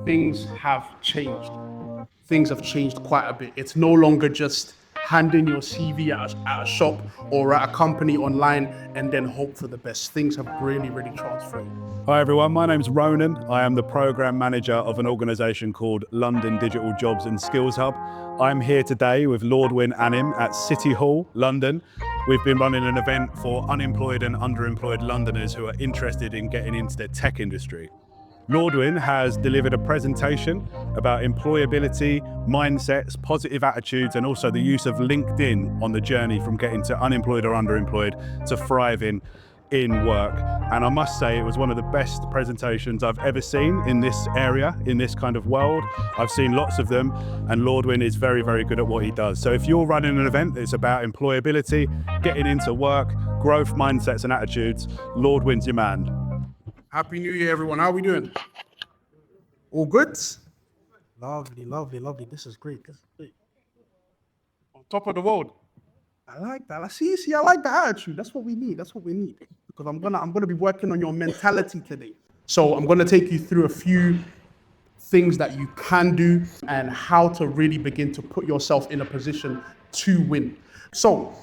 things have changed. Things have changed quite a bit. It's no longer just hand in your CV at a shop or at a company online and then hope for the best. Things have really, really transformed. Hi everyone, my name's Ronan. I am the Programme Manager of an organisation called London Digital Jobs and Skills Hub. I'm here today with Lordwin Anim at City Hall, London. We've been running an event for unemployed and underemployed Londoners who are interested in getting into the tech industry. Lordwin has delivered a presentation about employability, mindsets, positive attitudes, and also the use of LinkedIn on the journey from getting to unemployed or underemployed to thriving in work. And I must say it was one of the best presentations I've ever seen in this area, in this kind of world. I've seen lots of them, and Lordwin is very, very good at what he does. So if you're running an event that's about employability, getting into work, growth mindsets and attitudes, Lordwin's your man. Happy New Year, everyone. How are we doing? All good? Lovely, lovely, lovely. This is great. On top of the world. I like that. I like the attitude. That's what we need. Because I'm gonna be working on your mentality today. So I'm gonna take you through a few things that you can do and how to really begin to put yourself in a position to win. So,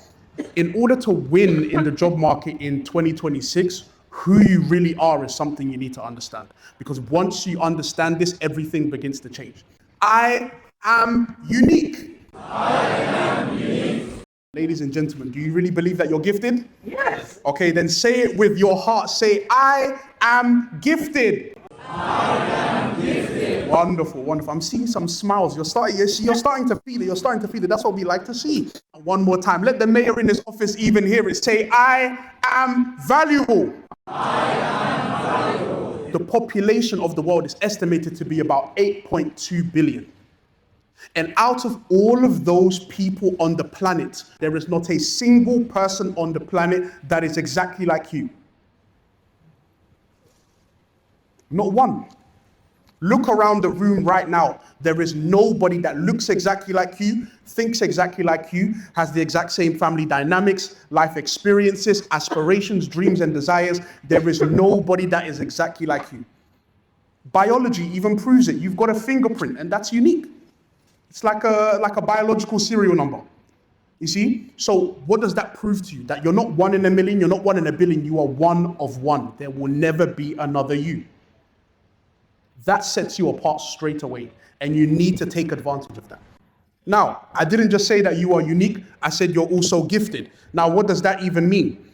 in order to win in the job market in 2026, who you really are is something you need to understand. Because once you understand this, everything begins to change. I am unique. Ladies and gentlemen, do you really believe that you're gifted? Yes. Okay, then say it with your heart. Say, I am gifted. I am gifted. Wonderful, wonderful. I'm seeing some smiles. You're starting to feel it. That's what we like to see. One more time. Let the mayor in his office even hear it. Say, I am valuable. I am valuable. The population of the world is estimated to be about 8.2 billion. And out of all of those people on the planet, there is not a single person on the planet that is exactly like you. Not one. Look around the room right now. There is nobody that looks exactly like you, thinks exactly like you, has the exact same family dynamics, life experiences, aspirations, dreams, and desires. There is nobody that is exactly like you. Biology even proves it. You've got a fingerprint, and that's unique. It's like a biological serial number. You see? So what does that prove to you? That you're not one in a million, you're not one in a billion, you are one of one. There will never be another you. That sets you apart straight away, and you need to take advantage of that. Now, I didn't just say that you are unique, I said you're also gifted. Now, what does that even mean?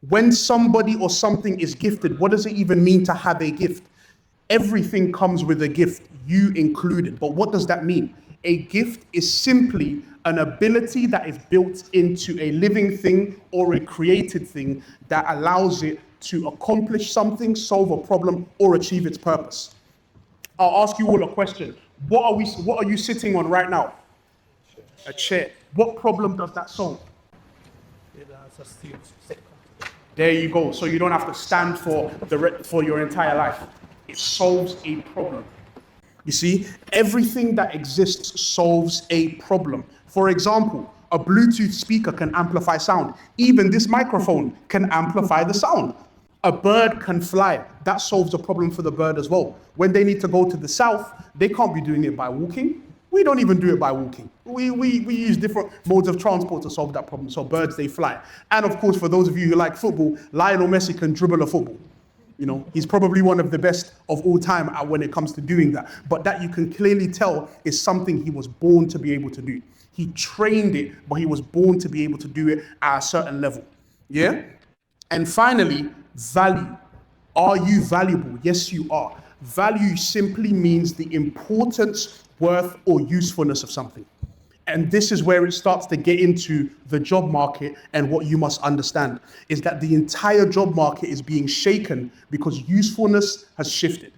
When somebody or something is gifted, what does it even mean to have a gift? Everything comes with a gift, you included. But what does that mean? A gift is simply an ability that is built into a living thing or a created thing that allows it to accomplish something, solve a problem, or achieve its purpose. I'll ask you all a question. What are you sitting on right now? A chair. What problem does that solve? There you go. So you don't have to stand for your entire life. It solves a problem. You see, everything that exists solves a problem. For example, a Bluetooth speaker can amplify sound. Even this microphone can amplify the sound. A bird can fly. That solves a problem for the bird as well. When they need to go to the south, they can't be doing it by walking. We don't even do it by walking. We use different modes of transport to solve that problem. So birds, they fly. And of course, for those of you who like football, Lionel Messi can dribble a football. You know, he's probably one of the best of all time when it comes to doing that. But that you can clearly tell is something he was born to be able to do. He trained it, but he was born to be able to do it at a certain level. Yeah? And finally, value. Are you valuable? Yes, you are. Value simply means the importance, worth, or usefulness of something. And this is where it starts to get into the job market, and what you must understand is that the entire job market is being shaken because usefulness has shifted.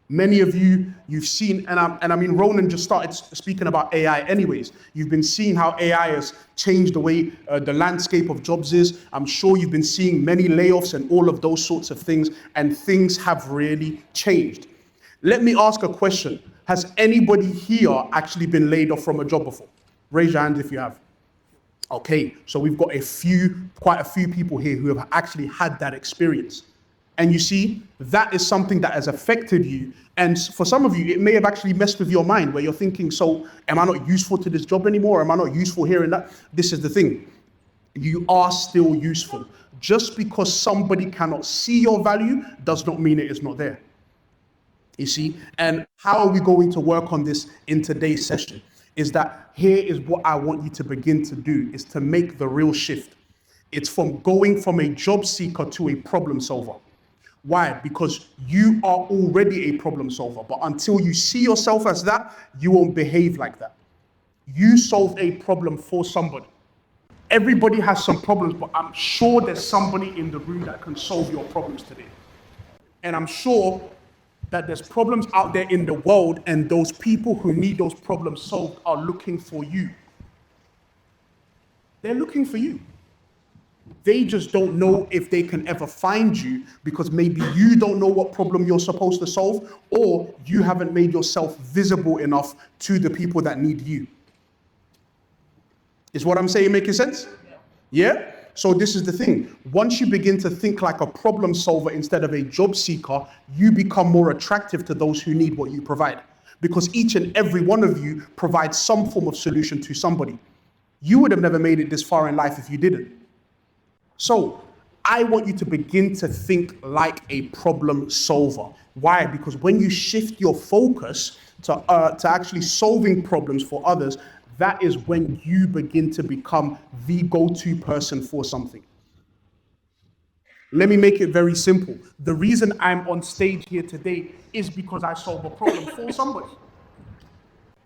Many of you've seen, and I mean, Ronan just started speaking about AI anyways. You've been seeing how AI has changed the way the landscape of jobs is. I'm sure you've been seeing many layoffs and all of those sorts of things, and things have really changed. Let me ask a question. Has anybody here actually been laid off from a job before? Raise your hand if you have. Okay, so we've got quite a few people here who have actually had that experience. And you see, that is something that has affected you. And for some of you, it may have actually messed with your mind where you're thinking, so am I not useful to this job anymore? Am I not useful here and that? This is the thing. You are still useful. Just because somebody cannot see your value does not mean it is not there. You see, and how are we going to work on this in today's session? Is that here is what I want you to begin to do, is to make the real shift. It's from going from a job seeker to a problem solver. Why? Because you are already a problem solver, but until you see yourself as that, you won't behave like that. You solved a problem for somebody. Everybody has some problems, but I'm sure there's somebody in the room that can solve your problems today. And I'm sure that there's problems out there in the world, and those people who need those problems solved are looking for you. They're looking for you. They just don't know if they can ever find you because maybe you don't know what problem you're supposed to solve, or you haven't made yourself visible enough to the people that need you. Is what I'm saying making sense? Yeah? So this is the thing. Once you begin to think like a problem solver instead of a job seeker, you become more attractive to those who need what you provide. Because each and every one of you provides some form of solution to somebody. You would have never made it this far in life if you didn't. So I want you to begin to think like a problem solver. Why? Because when you shift your focus to actually solving problems for others, that is when you begin to become the go-to person for something. Let me make it very simple. The reason I'm on stage here today is because I solve a problem for somebody.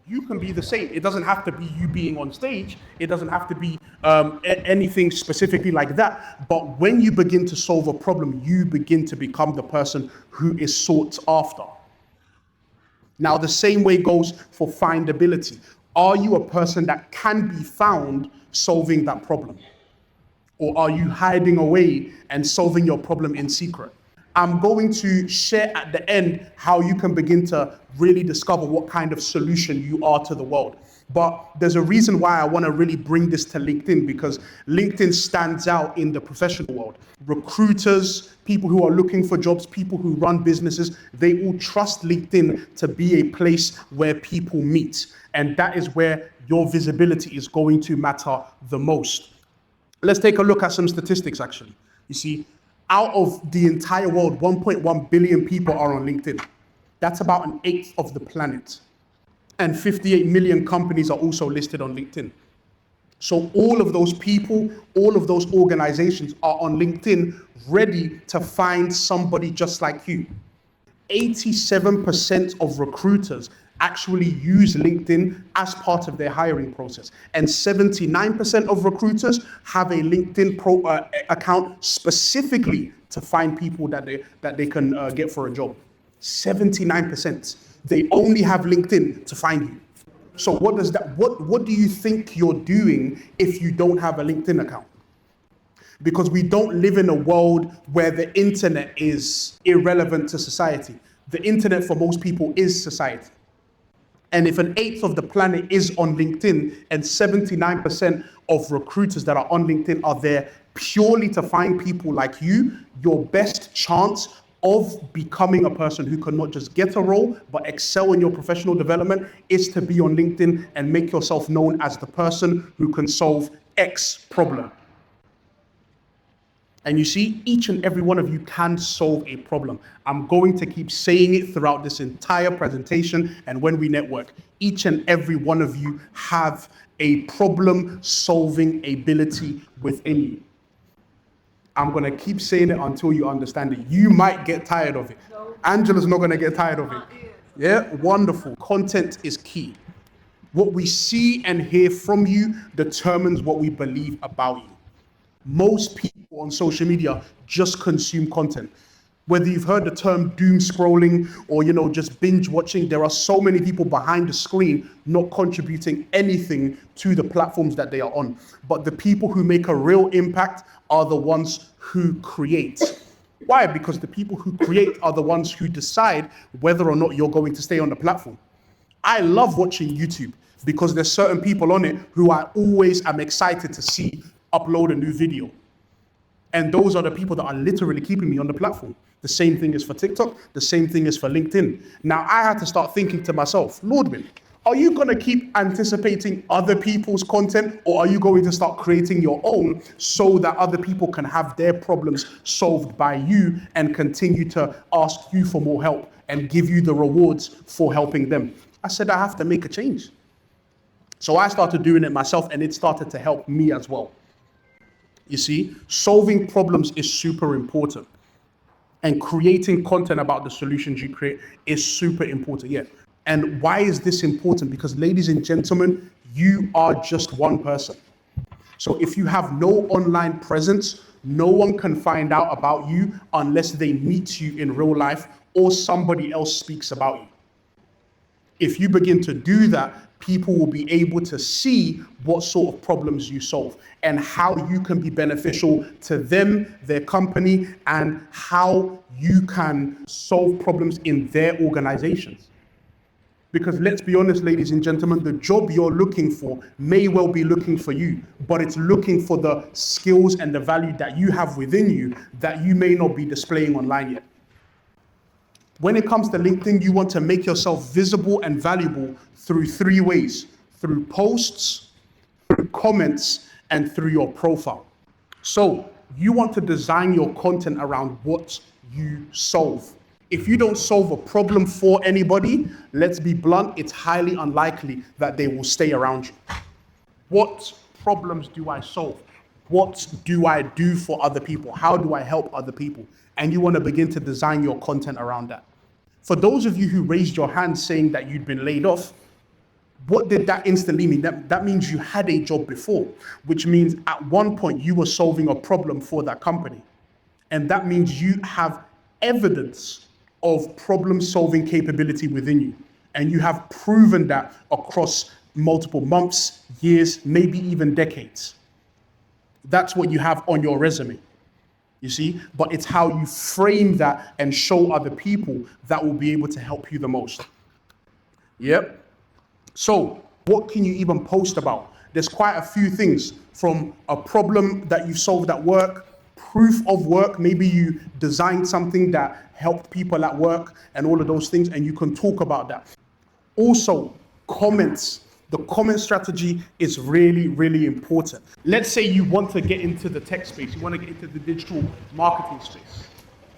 You can be the same. It doesn't have to be you being on stage. It doesn't have to be anything specifically like that. But when you begin to solve a problem, you begin to become the person who is sought after. Now, the same way goes for findability. Are you a person that can be found solving that problem? Or are you hiding away and solving your problem in secret? I'm going to share at the end how you can begin to really discover what kind of solution you are to the world. But there's a reason why I want to really bring this to LinkedIn, because LinkedIn stands out in the professional world. Recruiters, people who are looking for jobs, people who run businesses, they all trust LinkedIn to be a place where people meet. And that is where your visibility is going to matter the most. Let's take a look at some statistics, actually. You see, out of the entire world, 1.1 billion people are on LinkedIn. That's about an eighth of the planet. And 58 million companies are also listed on LinkedIn. So all of those people, all of those organizations are on LinkedIn ready to find somebody just like you. 87% of recruiters actually use LinkedIn as part of their hiring process. And 79% of recruiters have a LinkedIn account specifically to find people that they can get for a job. 79%. They only have LinkedIn to find you. So what do you think you're doing if you don't have a LinkedIn account? Because we don't live in a world where the internet is irrelevant to society. The internet for most people is society. And if an eighth of the planet is on LinkedIn and 79% of recruiters that are on LinkedIn are there purely to find people like you, your best chance of becoming a person who can not just get a role, but excel in your professional development is to be on LinkedIn and make yourself known as the person who can solve X problem. And you see, each and every one of you can solve a problem. I'm going to keep saying it throughout this entire presentation and when we network. Each and every one of you have a problem-solving ability within you. I'm going to keep saying it until you understand it. You might get tired of it. Angela's not going to get tired of it. Yeah, wonderful. Content is key. What we see and hear from you determines what we believe about you. Most people on social media just consume content. Whether you've heard the term doom scrolling or, just binge watching, there are so many people behind the screen not contributing anything to the platforms that they are on. But the people who make a real impact are the ones who create. Why? Because the people who create are the ones who decide whether or not you're going to stay on the platform. I love watching YouTube because there's certain people on it who I always am excited to see upload a new video. And those are the people that are literally keeping me on the platform. The same thing is for TikTok. The same thing is for LinkedIn. Now I had to start thinking to myself, Lordwin, are you going to keep anticipating other people's content, or are you going to start creating your own so that other people can have their problems solved by you and continue to ask you for more help and give you the rewards for helping them? I said, I have to make a change. So I started doing it myself, and it started to help me as well. You see, solving problems is super important. And creating content about the solutions you create is super important. Yeah. And why is this important? Because, ladies and gentlemen, you are just one person. So if you have no online presence, no one can find out about you unless they meet you in real life or somebody else speaks about you. If you begin to do that, people will be able to see what sort of problems you solve and how you can be beneficial to them, their company, and how you can solve problems in their organizations. Because let's be honest, ladies and gentlemen, the job you're looking for may well be looking for you, but it's looking for the skills and the value that you have within you that you may not be displaying online yet. When it comes to LinkedIn, you want to make yourself visible and valuable through 3 ways: through posts, through comments, and through your profile. So you want to design your content around what you solve. If you don't solve a problem for anybody, let's be blunt, it's highly unlikely that they will stay around you. What problems do I solve? What do I do for other people? How do I help other people? And you want to begin to design your content around that. For those of you who raised your hand saying that you'd been laid off, what did that instantly mean? That means you had a job before, which means at one point you were solving a problem for that company. And that means you have evidence of problem-solving capability within you. And you have proven that across multiple months, years, maybe even decades. That's what you have on your resume. You see, but it's how you frame that and show other people that will be able to help you the most. Yep. So what can you even post about? There's quite a few things, from a problem that you've solved at work, proof of work. Maybe you designed something that helped people at work and all of those things, and you can talk about that. Also, comments. The comment strategy is really, really important. Let's say you want to get into the tech space, you want to get into the digital marketing space.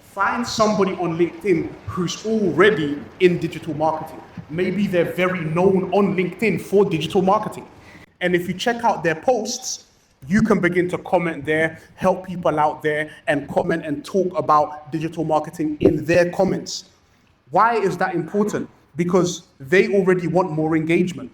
Find somebody on LinkedIn who's already in digital marketing. Maybe they're very known on LinkedIn for digital marketing. And if you check out their posts, you can begin to comment there, help people out there, and comment and talk about digital marketing in their comments. Why is that important? Because they already want more engagement.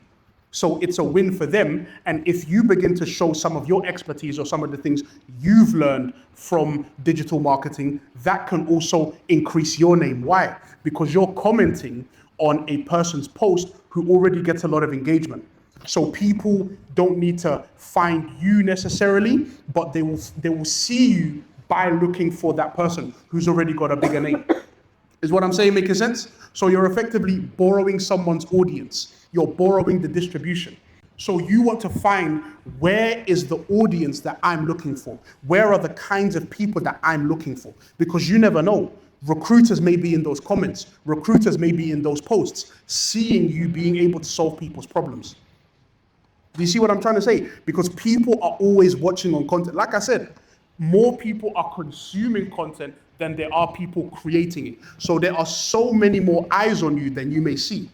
So it's a win for them. And if you begin to show some of your expertise or some of the things you've learned from digital marketing, that can also increase your name. Why? Because you're commenting on a person's post who already gets a lot of engagement. So people don't need to find you necessarily, but they will see you by looking for that person who's already got a bigger name. Is what I'm saying making sense? So you're effectively borrowing someone's audience. You're borrowing the distribution. So you want to find, where is the audience that I'm looking for? Where are the kinds of people that I'm looking for? Because you never know. Recruiters may be in those comments. Recruiters may be in those posts, seeing you being able to solve people's problems. Do you see what I'm trying to say? Because people are always watching on content. Like I said, more people are consuming content than there are people creating it. So there are so many more eyes on you than you may see.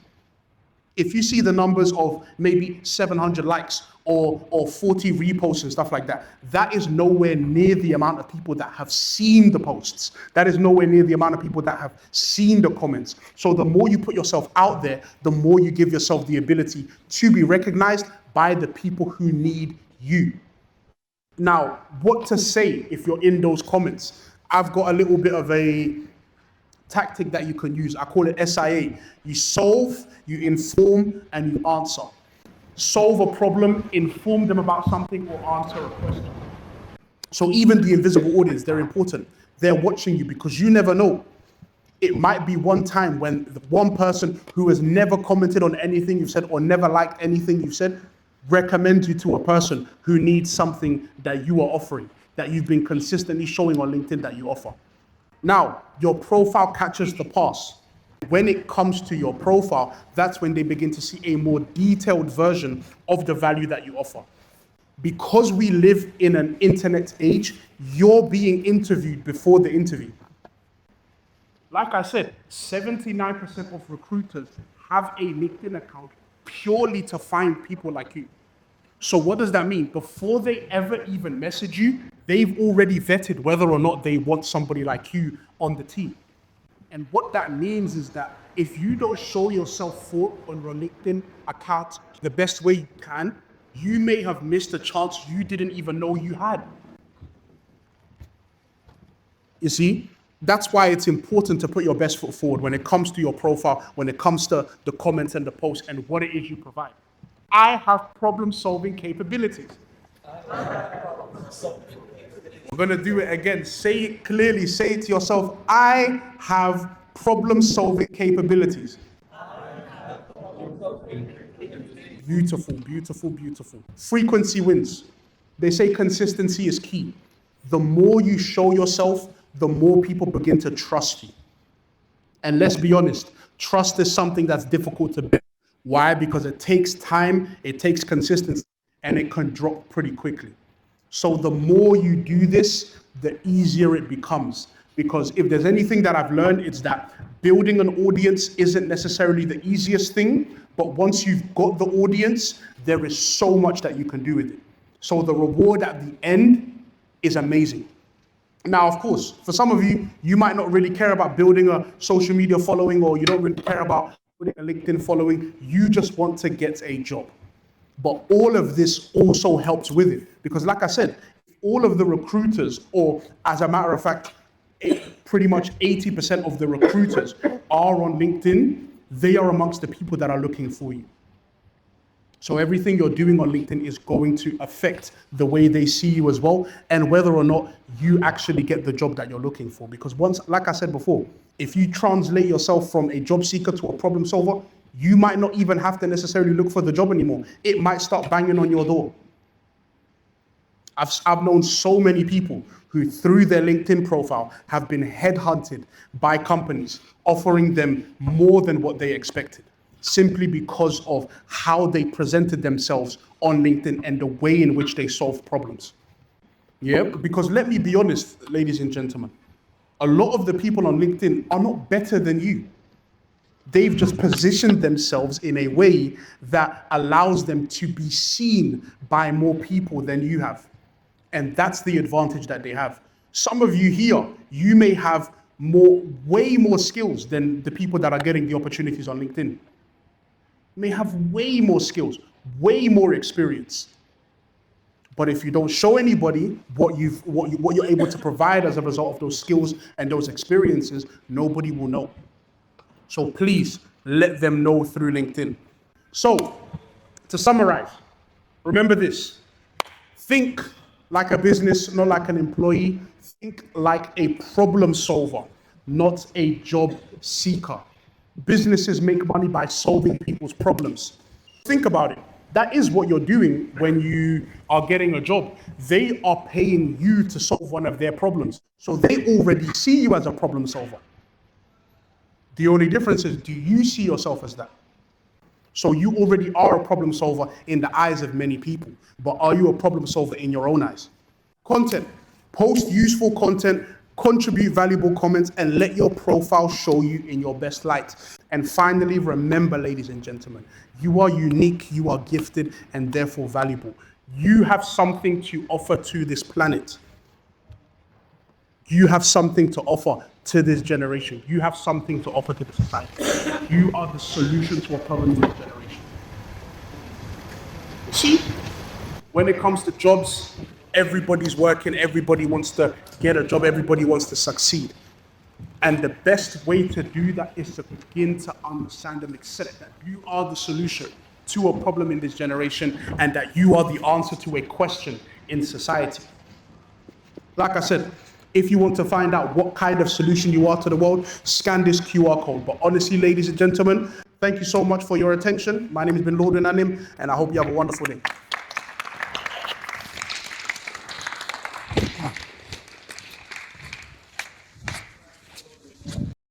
If you see the numbers of maybe 700 likes or 40 reposts and stuff like that, that is nowhere near the amount of people that have seen the posts. That is nowhere near the amount of people that have seen the comments. So the more you put yourself out there, the more you give yourself the ability to be recognized by the people who need you. Now, what to say if you're in those comments? I've got a little bit of a tactic that you can use. I call it SIA. You solve, you inform, and you answer. Solve a problem, inform them about something, or answer a question. So even the invisible audience, they're important. They're watching you because you never know. It might be one time when the one person who has never commented on anything you've said or never liked anything you've said recommends you to a person who needs something that you are offering. that you've been consistently showing on LinkedIn that you offer. Now, your profile catches the pass. When it comes to your profile, that's when they begin to see a more detailed version of the value that you offer. Because we live in an internet age, you're being interviewed before the interview. Like I said, 79% of recruiters have a LinkedIn account purely to find people like you. So what does that mean? Before they ever even message you, they've already vetted whether or not they want somebody like you on the team. And what that means is that if you don't show yourself forth on your LinkedIn account the best way you can, you may have missed a chance you didn't even know you had. You see, that's why it's important to put your best foot forward when it comes to your profile, when it comes to the comments and the posts and what it is you provide. I have problem-solving capabilities. We're going to do it again. Say it clearly. Say it to yourself. I have problem-solving capabilities. Beautiful, beautiful, beautiful. Frequency wins. They say consistency is key. The more you show yourself, the more people begin to trust you. And let's be honest, trust is something that's difficult to build. Why? Because it takes time, it takes consistency, and it can drop pretty quickly. So the more you do this, the easier it becomes. Because if there's anything that I've learned, it's that building an audience isn't necessarily the easiest thing, but once you've got the audience, there is so much that you can do with it. So the reward at the end is amazing. Now, of course, for some of you, you might not really care about building a social media following, or you don't really care about building a LinkedIn following. You just want to get a job. But all of this also helps with it. Because like I said, all of the recruiters, or as a matter of fact, pretty much 80% of the recruiters are on LinkedIn. They are amongst the people that are looking for you. So everything you're doing on LinkedIn is going to affect the way they see you as well, and whether or not you actually get the job that you're looking for. Because once, like I said before, if you translate yourself from a job seeker to a problem solver, you might not even have to necessarily look for the job anymore. It might start banging on your door. I've known so many people who, through their LinkedIn profile, have been headhunted by companies offering them more than what they expected, simply because of how they presented themselves on LinkedIn and the way in which they solved problems. Yeah, because let me be honest, ladies and gentlemen, a lot of the people on LinkedIn are not better than you. They've just positioned themselves in a way that allows them to be seen by more people than you have. And that's the advantage that they have. Some of you here, you may have way more skills than the people that are getting the opportunities on LinkedIn. May have way more skills, way more experience. But if you don't show anybody what you're able to provide as a result of those skills and those experiences, nobody will know. So please let them know through LinkedIn. So to summarize, remember this: think like a business, not like an employee. Think like a problem solver, not a job seeker. Businesses make money by solving people's problems. Think about it. That is what you're doing when you are getting a job. They are paying you to solve one of their problems. So they already see you as a problem solver. The only difference is, do you see yourself as that? So you already are a problem solver in the eyes of many people, but are you a problem solver in your own eyes? Content. Post useful content, contribute valuable comments, and let your profile show you in your best light. And finally, remember, ladies and gentlemen, you are unique, you are gifted, and therefore valuable. You have something to offer to this planet. You have something to offer to this generation. You have something to offer to the society. You are the solution to a problem in this generation. See, when it comes to jobs, everybody's working, everybody wants to get a job, everybody wants to succeed. And the best way to do that is to begin to understand and accept that you are the solution to a problem in this generation, and that you are the answer to a question in society. Like I said, if you want to find out what kind of solution you are to the world, scan this QR code. But honestly, ladies and gentlemen, thank you so much for your attention. My name has been Lord Anim, and I hope you have a wonderful day.